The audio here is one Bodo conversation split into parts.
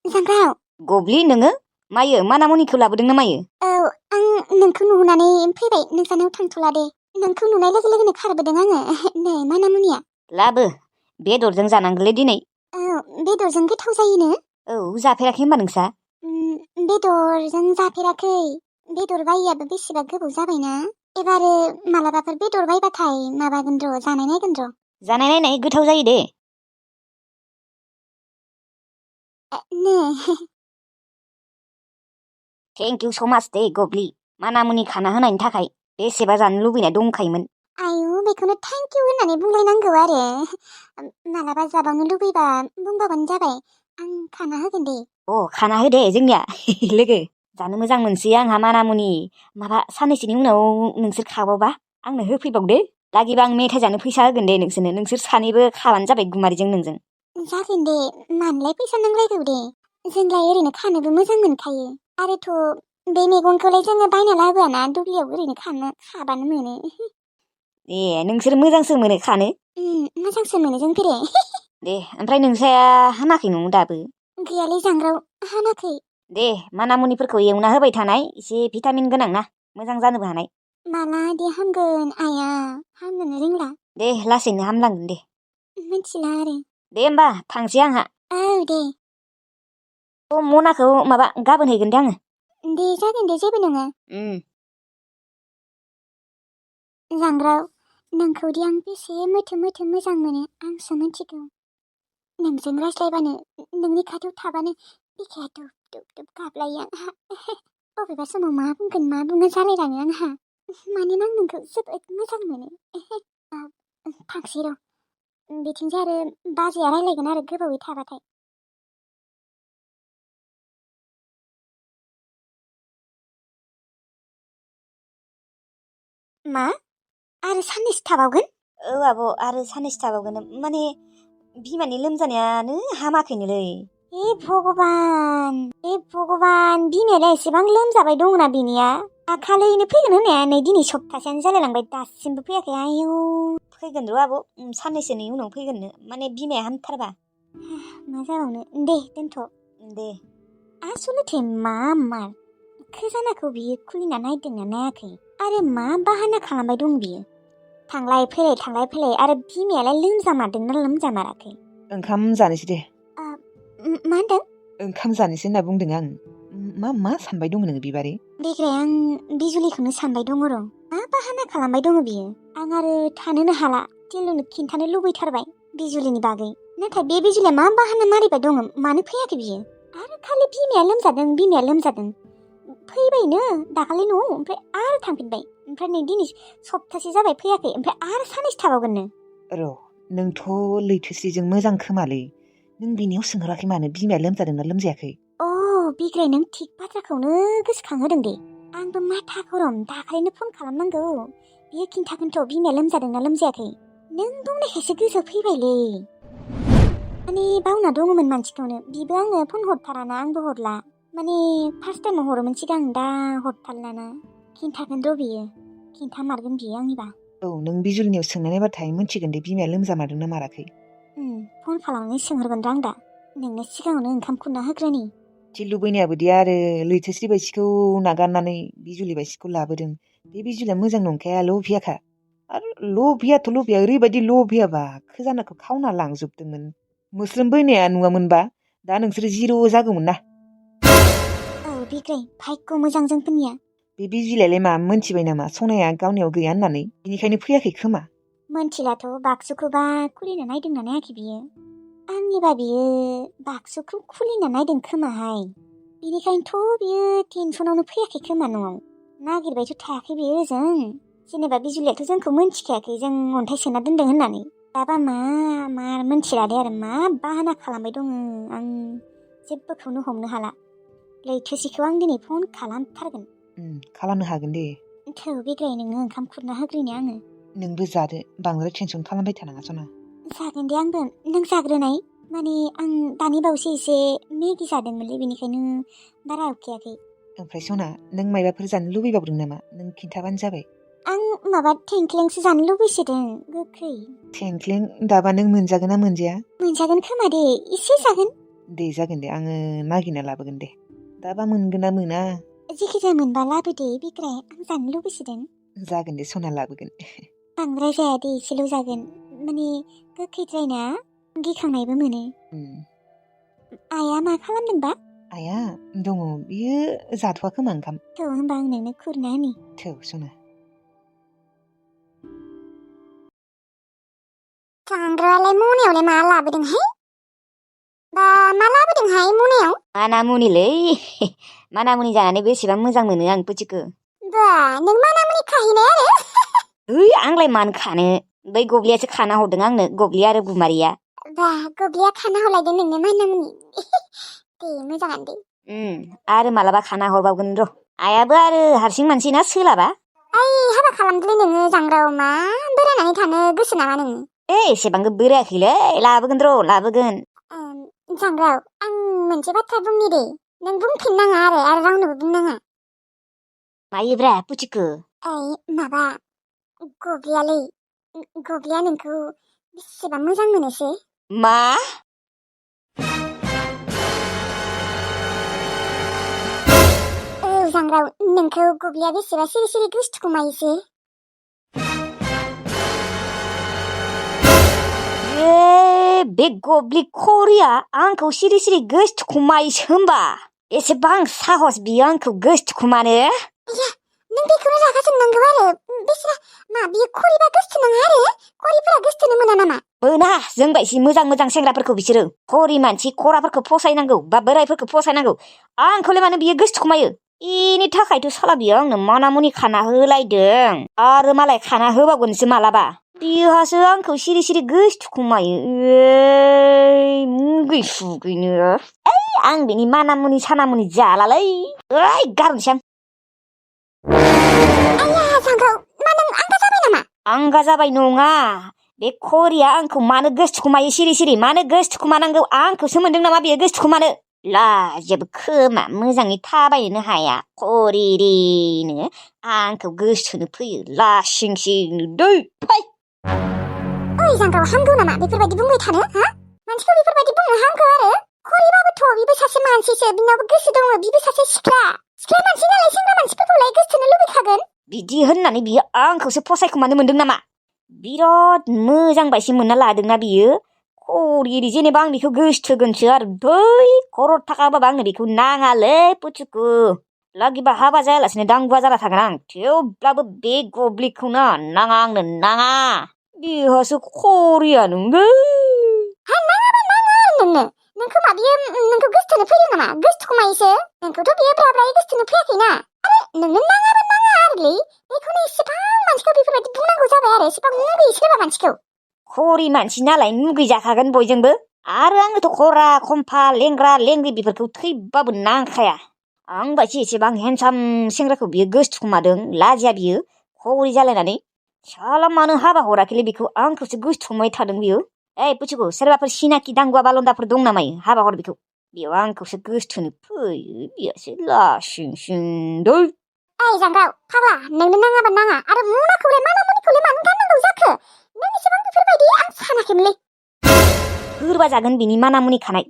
जांग्राव गब्लि नोङो मायो मानामुनिखौ लाबोदों ना मायो? औ आं नोंखौ नुनानै फैबाय नोंसानाव थांथ'ला दे नोंखौ नुनाय लोगो लोगोनो खारबोदों आङो नै मानामुनिया लाबो बेदरजों जानांगोनलै दिनै। औ बेदरजों गोथाव जायोनो? औ जाफेराखै होनबा नोंसा? बेदरजों जाफेराखै बेदर बायैयाबो बेसेबा गोबाव जाबायना एबारो मालाबाफोर बेदर बायबाथाय माबागोन र' जानाय नायगोन र'। जानाय नायनाय गोथाव जायो दे। नो थेंक इउ स' माच दे गब्लि मानामुनि खाना होनायनि थाखाय बेसेबा जानो लुबैनाय दंखायोमोन। आयु बेखौनो थेंक इउ होननानै बुंलायनांगौ आरो मालाबा जाबावनो लुबैबा बुंबावबानो जाबाय आं खाना होगोन दे। खाना हो दे जोंनिया लोगो जानो मोजां मोनसै आंहा मानामुनि माबा साननैसोनि उनाव नोंसोर खाबावबा आंनो होफैबावदो लागिबा आं मेथाइ जानो फैसा होगोन दे नोंसोरनो नोंसोर सानैबो खाबानो जाबाय गुमारिजों नोंजों। जागोन दे मानोलाय फैसा नांलायगौ दे जोंलाय ओरैनो खानोबो मोजां मोनखायो आरोथ' बे मैगंखौलाय जोङो बायना लाबोआना दुब्लियाव ओरैनो खाबानो मोनो। ए नोंसोर मोजांसो मोनो खानो? मोजांसो मोनो जों फेरे। दे ओमफ्राय नोंसाया हामाखै न'आव दाबो? गैयालै जांग्राव हामाखै। दे मानामुनिफोरखौ एवना होबाय थानाय एसे भिटामिन गोनां ना मोजां जानोबो हानाय। माला दे हामगोन आइया हामनोनो रोंला। दे लासैनो हामलांगोन दे। मिथिला आरो। दे होमबा थांसै आंहा। औ दे। मनाखौ माबा गाबोन हैगोन दे आङो। दे जागोन दे जेबो नङा। जांग्राव नोंखौदि आं बेसे मोथो मोजां मोनो आंसो मिथिगौ। नोंजों रायज्लायबानो नोंनि खाथियाव थाबानो बिखाया दुब दुब दुब गाबलायो आंहा। बबेबा समाव मा बुङो जालायलाङो आंहा। मानोना आं नोंखौ जोबोद मोजां मोनो। थांसै र' बिथिंजाय आरो बाजैया रायलायगोन आरो गोबावै थाबाथाय। मा आरो साननैसो थाबावगोन? औ आब' आरो साननैसो थाबावगोन माने बिमानि लोमजानायानो हामाखैनोलै। हे भगबान बिमायालाय एसेबां लोमजाबाय दंना बिनिया दाखालैनो फैगोन होननाया नै दिनै सप्तासेयानो जालायलांबाय दासिमबो फैयाखै। आयौ फैगोन र' आब' साननैसोनि उनाव फैगोननो माने बिमाया हामथारबा। मा जाबावनो दे दोनथ' दे। आसलथे मा खोजानाखौ बियो खुलिना नायदोंना नायाखै आरो मा बाहाना खालामबाय दं बियो थांलाय फैलाय आरो बिमायालाय लोमजामारदोंना लोमजामाराखै? ओंखाम जानोसै दे। मा होनदों? ओंखाम जानोसै होनना बुंदों आं। मा सानबाय दङ नोङो बिबारि? देग्लाय आं बिजुलिखौनो सानबाय दङ र'। मा बाहाना खालामबाय दङ बियो? आं आरो थानोनो हाला टिल्लुनो खिन्थानो लुबैथारबाय बिजुलिनि बागै। नाथाय बे बिजुलिया मा बाहाना मारिबाय दङ मानो फैयाखै बियो? आरो खालि बिमाया लोमजादों फैबायनो दाखालि न'आव ओमफ्राय आरो थांफिनबाय ओमफ्राय नै दिनै सप्तासे जाबाय फैयाखै ओमफ्राय आरो साननैसो थाबावगोननो। र' नोंथ' लैथोस्रिजों मोजां खोमालै नों बिनियाव सोंहराखै मानो बिमाया लोमजादोंना लोमजायाखै? बिग्राय नों थिग बाथ्राखौनो गोसोखांहोदों दे। आंबो माथा गरम दाखालिनो फन खालामनांगौ बियो खिन्थागोनथ' बिमाया लोमजादोंना लोमजायाखै। नों बुंनायखायसो गोसोआव फैबायलै माने बावना दङमोन मानसिखौनो बिबो आंनो फन हरथाराना आंबो हरला माने फार्स्ट टाइमाव हरोमोन सिगां दा हरथारलाना। खिन्थागोन र' बियो खिन्थामारगोन बियो आंनिबा। नों बिजुलिनियाव सोंना नायबाथाय मिथिगोन दे बिमाया लोमजामारदोंना माराखै। फन खालामनानै सोंहरगोन र' आं दा नोंनो सिगाङावनो ओंखाम खुरना होग्रोनि। टिल्लु बैनायाबोदि आरो लैथोस्रि बायसिखौ नागारनानै बिजुलि बायसिखौ लाबोदों। बे बिजुलिया मोजां नंखाया लभियाखा आरो लभियाथ' लभिया ओरैबायदि लभियाबा खोजानाखौ खावना लांजोबदोंमोन। मोस्रोम बैनाया नुवामोनबा दा नोंसोर जिर' जागौमोन ना। बिग्राय भाग्य मोजां जोंफोरनिया। बे बिजुलियालाय मा मोनथिबाय नामा सनाया गावनियाव गैया होननानै बेनिखायनो फैयाखै खोमा। मोनथिलाथ' बाक्सुखौबा खुलिना नायदोंना नायाखै बियो? आंनिबा बियो बाक्सुखौ खुलिना नायदों खोमाहाय बिनिखायनोथ' बियो टेनसनावनो फैयाखै खोमा न'आव नागिरबायथ' थायाखै बियो ओजों। जेनेबा बिजुलियाथ' जोंखौ मोनथिखायाखै जों अन्थाइ सोना दोनदों होननानै। दाबा मा मोनथिला दे आरो मा बाहाना खालामबाय दङ आं जेबोखौनो हमनो हाला। लैथोसिखौ आं दिनै फन खालामथारगोन। खालामनो हागोन दे। थौ बिग्राय नोंनो ओंखाम खुरना होग्रोनि आङो। नोंबो जादो बांद्राय टेनसन खालामबाय थानाङा सना। जागोन दे आंबो नों जाग्रोनाय माने आं दानि बावैसो एसे मेगि जादोंमोनलै बेनिखायनो बारा उखैयाखै। ओमफ्राय सना नों मायबाफोर जानो लुबैबावदों नामा? नों खिन्थाबानो जाबाय। आं माबा थेंख्लेंसो जानो लुबैसोदों गोखै। थेंख्लें दाबा नों मोनजागोन ना मोनजाया? मोनजागोन खोमा दे एसे जागोन। दे जागोन दे आङो नागिरना लाबोगोन दे दाबा मोनगोन ना मोना जेखिजाया मोनबा लाबोदे बिग्राय आं जानो लुबैसोदों जागोन दे सना लाबोगोन बांद्राय जाया दे एसेल' जागोन माने गोखैद्रायना गिखांनायबो मोनो आइया मा खालामदोंबा आइया दङ बियो जाथ'वाखोमा ओंखाम थौ होनबा आं नोंनो खुरना होनि थौ सना जांग्रालाय मनायावलाय मा लाबोदोंहाय बा मा लाबोदोंहाय मनायाव मानामुनिलै मानामुनि जानानै बेसेबां मोजां मोनो आं पुचिखो बा नों मानामुनि खाहैनाय आरो ओइ आंलाय मानो खानो बै गब्लियासो खाना हरदों आंनो गब्लि आरो गुमारिया बा गब्लिया खाना हरलायदों नोंनो मानामुनि दे मोजाङानो दे आरो मालाबा खाना हरबावगोन र' आइयाबो आरो हारसिं मानसि ना सोलाबा ओइ हाबा खालामदोलै नोङो जांग्राव मा बेरायनानै थानो गोसो नामा नोङो एसेबांबो बोरायाखैलै लाबोगोन र' लाबोगोन जांग्राव आं मोनसे बाथ्रा बुंनि दे नों बुंफिननाङा आरो रावनोबो बुंनाङा मायोब्रा पुचिखो ओइ माबा गब्लिया नोंखौ बेसेबां मोजां मोनोसै मा औ जांग्राव नोंखौ गब्लिया बेसेबा सिरि सिरि गोसोथोखुमायोसै बे गब्लि खरिया आंखौ सिरि सिरि गोसोथोखुमायोसो होमबा एसेबां साहस बियो आंखौ गोसोथोखुमानो नों बेखौनो रागा जोंनांगौ आरो बेसेरा मा बियो खरिबा गोसोथोनाङा आरो खरिफोरा गोसोथोनो मोना नामा मोना जोंबायसि मोजां मोजां सेंग्राफोरखौ बिसोरो खरि मानसि खराफोरखौ फसायनांगौ बा बोरायफोरखौ फसायनांगौ आंखौलाय मानो बियो गोसोथोखुमायो इनि थाखायथ' साला बियो आंनो मानामुनि खाना होलायदों आरो मालाय खाना होबावगोनसो मालाबा बिहासो आंखौ सिरि सिरि गोसोथोखुमायो मुगै सुगैनो आं बिनि मानामुनि सानामुनि जालालै गारनोसै आया जांग्राव मा नों आंगा जाबाय नामा आंगा जाबाय नङा बे खरिया आंखौ मानो गोसोथोखुमायो सिरि सिरि मानो गोसोथोखुमानांगौ आंखौसो मोनदों नामा बेयो गोसोथोखुमानो लाजियाबो खोमा मोजाङै थाबायनो हाया खरिरिनो आंखौ गोसोथोनो फैयो लासिं सिं दै फै ओइ जांग्राव हामगौ नामा बेफोरबायदि बुंबाय थानो हा मानसिखौ बेफोरबायदि बुंनो हामगौ आरो खरिबाबोथ' बिबो सासे मानसिसो बिनावबो गोसो दङ बिबो सासे सिख्ला मानसि नालाय सेंग्रा मानसिफोरखौलाय गोसोथोनो लुबैखागोन बिदि होननानै बियो आंखौसो फसायखोमानो मोनदों नामा बिराद मोजां बायसि मोनना लादोंना बियो खरिरि जेनेबा आं बेखौ गोसोथोगोनसो आरो बै खरर थाखाबाबो आंनो बेखौ नाङालै पुचुकु लागिबा हाबा जायालासिनो दांबा जाना थागोन आं थेवब्लाबो बे गब्लिखौ नाङा आंनो नाङा बिहासो खरियानोलै हा नाङाबा नाङा आरो नोंखौ मा बियो नोंखौ गोसोथोनो फैदों नामा गोसोथोखुमायोसो नोंखौथ' बियो ब्राब्रायै गोसोथोनो फैयाखैना आरो नोंनो नाङाबा नाङा आरोलै बेखौनो एसेबां मानसिखौ बेफोरबायदि बुंनांगौ जाबाय आरो एसेबां मुगैयो सोरबा मानसिखौ खरि मानसि नालाय मुगै जाखागोन बयजोंबो आरो आंनोथ' खरा खम्फा लेंग्रा लेंग्रि बेफोरखौ थैबाबो नांखाया आं बायदि एसेबां हेन्डसाम सेंग्राखौ बियो गोसोथोखुमादों लाजिया बियो खरि जालायनानै साला मानो हाबा हराखैलै बेखौ आंखौसो गोसोथोखुमाय थादों बियो पुचुकु सोरबाफोर सिनाखि दांगुवा बालन्दाफोर दं नामा हाबा हर बेखौ बेयाव आंखौसो गोसोथोनो फैयो बियासो लासिं सिं दै ओइ जांग्राव फाग्ला नोंनो नाङाबा नाङा आरो मुनाखौलाय मानामुनिखौलाय मानो गाननांगौ जाखो नों एसेबां बेफोरबायदि आं सानाखैमोनलै गोरबा जागोन बिनि मानामुनि खानाय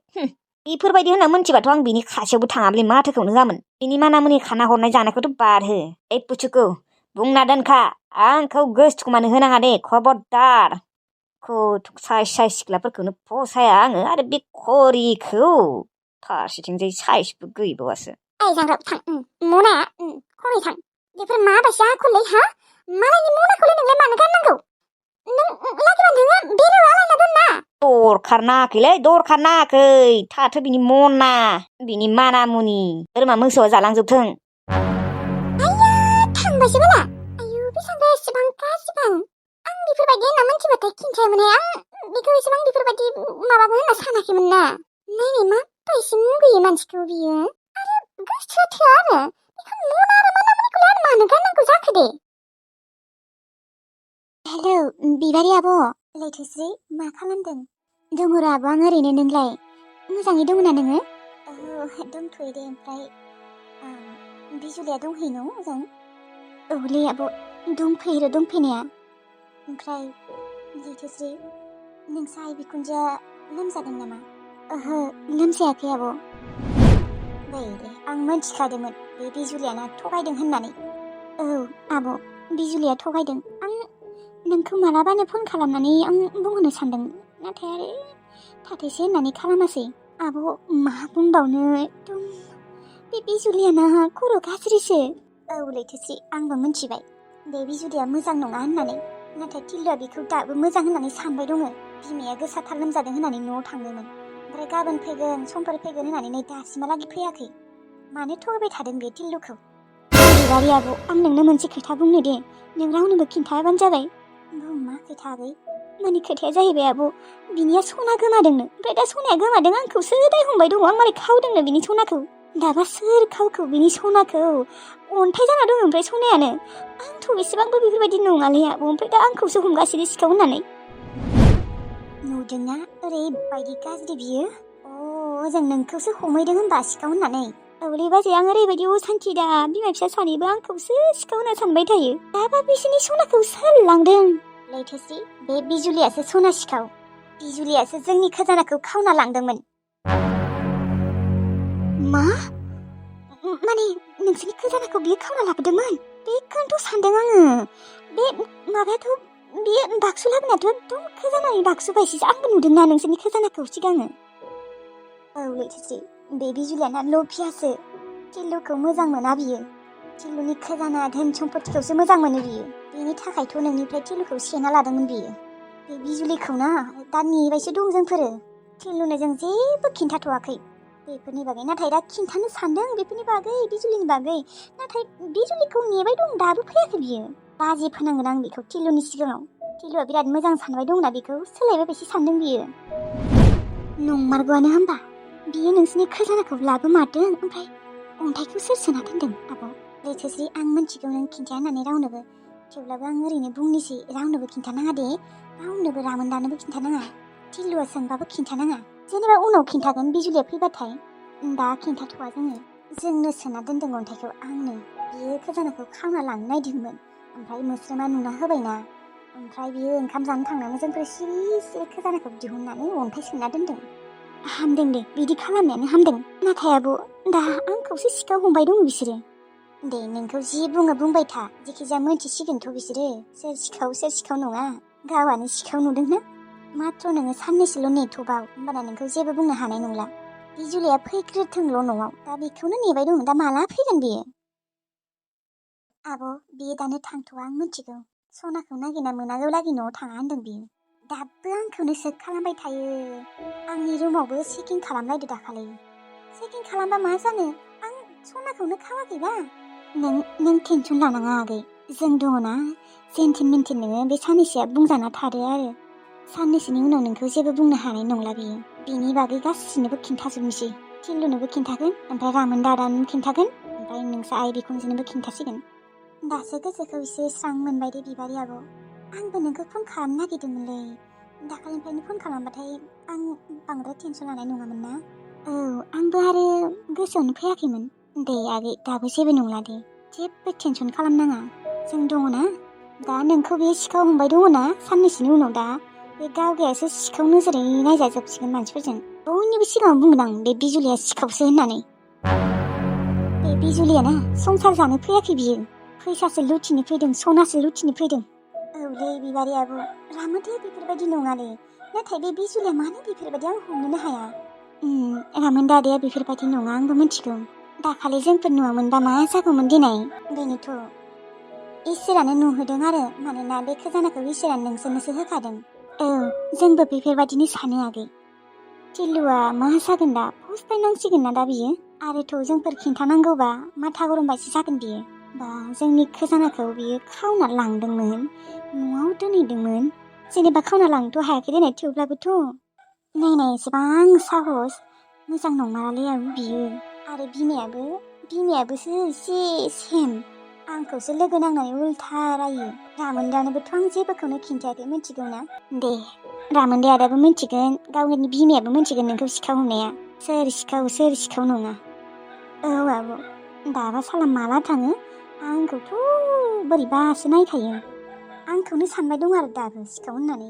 बेफोरबायदि होनना मोनथिबाथ' आं बिनि खासेयावबो थाङाब्लै माथोखौनो होआमोन बिनि मानामुनि खाना हरनाय जानायखौथ' बादहो पुचुकु बुंना दोनखा आंखौ गोसोथोखुमानो होनाङा दे खबरदार साइस सिख्लाफोरखौनो फसाया आङो आरो बे खरिखौ फारसेथिंजाय साइसबो गैबावासो ओइ जांग्राव थां मना खरि थां बेफोर माबायसा आखललै हा मालायनि मनाखौलाय नोंलाय मानो गाननांगौ नों लागिबा नोङो बेरो आलायना दोनना दरखार नाङाखै थाथो बिनि मना बिनि मानामुनि बोरमा मोसौआ जालांजोबथों आया थांबायसो बाला आयु बे जांग्राया एसेबां गाज्रिबां आं बेफोरबायदि होनना मोनथिबाथाय खिन्थायोमोनहाय आं बेखौ एसेबां बेफोरबायदि माबाबो होनना सानाखैमोन ना नायनाय माबायसि मुगैयो मानसिखौ बियो आरो गोसोथो आरो बेखौ मना आरो मानामुनिखौलाय आरो मानो गाननांगौ जाखो दे हेलौ बिबारि आब' लैथोस्रि मा खालामदों दङ र' आब' आं ओरैनो नोंलाय मोजाङै दङ ना नोङो दंथ'यो दे ओमफ्राय बिजुलिया दंहैयो न' मोजां औलै आब' दंफैयो र' दंफैनाया ओमफ्राय लैथोस्रि नोंसा आइ बिखुनजोआ लोमजादों नामा ओहो लोमजायाखै आब'। दे आं मोनथिखादोंमोन बे बिजुलियाना थगायदों होननानै। औ आब' बिजुलिया थगायदों। आं नोंखौ मालाबानो फन खालामनानै आं बुंहोनो सानदोंमोन, नाथाय आरो थाथैसै होननानै खालामासै। आब' मा बुंबावनो, एकदम बे बिजुलियाना खर' गाज्रिसो। औ लैथोश्री, आंबो मिथिबाय बे बिजुलिया मोजां नङा होननानै, नाथाय टिल्लुआ बेखौ दाबो मोजां होननानै सानबाय दङ। बिमाया गोसाथार लोमजादों होननानै न'आव थांदोंमोन, ओमफ्राय गाबोन फैगोन समफोर फैगोन होननानै नै दासिमहालागै फैयाखै। मानो थगायबाय थादों बे टिल्लुखौ? बिबारि आब', आं नोंनो मोनसे खोथा बुंनो दे, नों रावनोबो खिन्थायाबानो जाबाय। मा खोथा आगै? माने खोथाया जाहैबाय आब', बिनिया सना गोमादोंनो, ओमफ्राय दा सनाया गोमादों आंखौसो दाय हमबाय दङ। आं मारै खावदोंनो बिनि सनाखौ। दाबा सोर खावखो बिनि सनाखौ? अन्थाइ जाना दङ ओमफ्राय सनायानो। आंथ' एसेबांबो बेफोरबायदि नङालै आब', ओमफ्राय दा आंखौसो हमगासिनो सिखाव होननानै। नुदोंना ओरैबायदि गाज्रि बियो। जों नोंखौसो हमहैदों होनबा सिखाव होननानै। औलै बाजै, आं ओरैबायदि असान्थि दा, बिमा फिसा सानैबो आंखौसो सिखाव होनना सानबाय थायो। दाबा बिसोरनि सनाखौ सोर लांदों? लैथोश्री, बे बिजुलियासो सना सिखाव। बिजुलियासो जोंनि खजानाखौ खावना लांदोंमोन। मा? माने नोंसोरनि खजानाखौ बियो खावना लाबोदोंमोन? बेखौनोथ' सानदों आङो। बे माबायाथ', बे बाक्सु लाबोनायाथ' एकदम खजानानि बाक्सु बायदिसो। आंबो नुदोंना नोंसोरनि खजानाखौ सिगाङो। औ लैथोश्री, बे बिजुलियाना लभियासो। टिल्लुखौ मोजां मोना बियो। टिल्लुनि खजाना धोन सम्पतिखौसो मोजां मोनो बियो। बेनि थाखायथ' नोंनिफ्राय टिल्लुखौ सेना लादोंमोन बियो। बे बिजुलिखौ ना दा नेबायसो दं जोंफोरो। टिल्लुनो जों जेबो खिन्थाथ'वाखै बेफोरनि बागै, नाथाय दा खिन्थानो सानदों बेफोरनि बागै, बिजुलिनि बागै। नाथाय बिजुलिखौ नेबाय दं, दाबो फैयाखै बियो। बाजि फोनांगोन आं बेखौ टिल्लुनि सिगाङाव। टिल्लुआ बिराद मोजां सानबाय दंना बेखौ, सोलायबायसो सानदों बियो। नंमारगौआनो होनबा बियो नोंसिनि खजानाखौ लाबोमारदों, ओमफ्राय अन्थाइखौ सोर सोना दोनदों? आब' लैथोश्री, आं मिथिगौ नों खिन्थाया होननानै रावनोबो, थेवब्लाबो आं ओरैनो बुंनोसै। रावनोबो खिन्थानाङा दे, रावनोबो रामोनदानोबो खिन्थानाङा। टिल्लुआ सोंबाबो खिन्थानाङा। जेनेबा उनाव खिन्थागोन बिजुलिया फैबाथाय। दा खिन्थाथ'वा जोङो। जोंनो सोना दोनदों अन्थाइखौ, आंनो। बियो खजानाखौ खावना लांनो नायदोंमोन, ओमफ्राय मोस्रोमा नुना होबायना, ओमफ्राय बियो ओंखाम जानो थांनानै जोंफोर सिरि सिरि खजानाखौ दिहुननानै अन्थाइ सोना दोनदों। हामदों दे, बिदि खालामनायानो हामदों। नाथाय आब', दा आंखौसो सिखाव हमबाय दङ बिसोरो। दे नोंखौ जि बुङो बुंबाय था, जेखिजाया मोनथिसिगोनथ' बिसोरो सोर सिखाव नङा। गावआनो सिखाव नुदोंना। माथ्र' नोङो साननैसोल' नेथ'बाव, होमबाना नोंखौ जेबो बुंनो हानाय नंला। बिजुलिया फैग्रोथोंल' न'आव, दा बेखौनो नेबाय दं। दा माला फैगोन बेयो? आब' बियो दानो थांथ'वा, आं मिथिगौ। सनाखौ नागिरना मोनागौ लागै न'आव थाङा होनदों बियो। दाबो आंखौनो सेक खालामबाय थायो। आंनि रुमावबो चेकिं खालामलायदो दाखालि। चेकिं खालामबा मा जानो? आं सनाखौनो खावाखैबा। नों टेनसन लानाङा आगै, जों दङना। जेनथेन मेनथेन नोङो बे साननैसोआ बुंजाना थादो आरो। साननैसोनि उनाव नोंखौ जेबो बुंनो हानाय नंला बियो। बेनि बागै गासिनोबो खिन्थाजोबनोसै। टिल्लुनोबो खिन्थागोन, ओमफ्राय रामोन दादानोबो खिन्थागोन, ओमफ्राय नोंसा आइ बिखुनजोनोबो खिन्थासिगोन। दासो गोसोखौ एसे स्रां मोनबाय दे बिबारि आब'। आंबो नोंखौ फन खालामनो नागिरदोंमोनलै। दाखालिनिफ्रायनो फन खालामबाथाय आं बांद्राय टेनसन लानाय नङामोन ना। औ, आंबो आरो गोसोआवनो फैयाखैमोन। दे आगै, दाबो जेबो नंला दे, जेबो टेनसन खालामनाङा। जों दङना। दा नोंखौ बे सिखाव हमबाय दङना, साननैसोनि उनाव दा बे गावगायासो सिखाव नोजोरै नायजाजोबसिगोन मानसिफोरजों। बयनिबो सिगाङाव बुंगोन आं बे बिजुलिया सिखावसो होननानै। बे बिजुलियाना संसार जानो फैयाखै बियो। फैसासो लुथिनो फैदों, सनासो लुथिनो फैदों। औलै बिबारि आब', रामोदे बेफोरबायदि नङालै। नाथाय बे बिजुलिया मानो बेफोरबायदि, आं हमनोनो हाया। रामोन दादाया बेफोरबायदि नङा, आंबो मिथिगौ। दाखालि जोंफोर नुवामोनबा मा जागौमोन दिनै। बेनोथ' इसोरानो नुहोदों आरो, मानोना बे खजानाखौ इसोरानो नोंसोरनोसो होखादों। औ, जोंबो बेफोरबायदिनो सानो आगै। टिल्लुआ मा जागोन दा? फस्थायनांसिगोन ना दा बियो। आरोथ' जोंफोर खिन्थानांगौबा माथा गरमबायसो जागोन बियो। बा जोंनि खजानाखौ बियो खावना लांदोंमोन, न'आव दोनहैदोंमोन। जेनेबा खावना लांनोथ' हायाखै देनाय, थेवब्लाबोथ' नायनाय एसेबां साहस मोजां नंमारालै आरो बियो। आरो बिमायाबोसो एसे सेम। आंखौसो लोगो नांनानै उल्था रायो। रामोनदानोबोथ' आं जेबोखौनो खिन्थायाखै, मिथिगौ ना। दे रामोनदे आदाबो मिथिगोन, गावनि बिमायाबो मिथिगोन नोंखौ सिखाव हमनाया। सोर सिखाव नङा। औ आब', दाबा साला माला थाङो। आंखौथ' बोरैबासो नायखायो। आंखौनो सानबाय दं आरो दाबो सिखाव होननानै।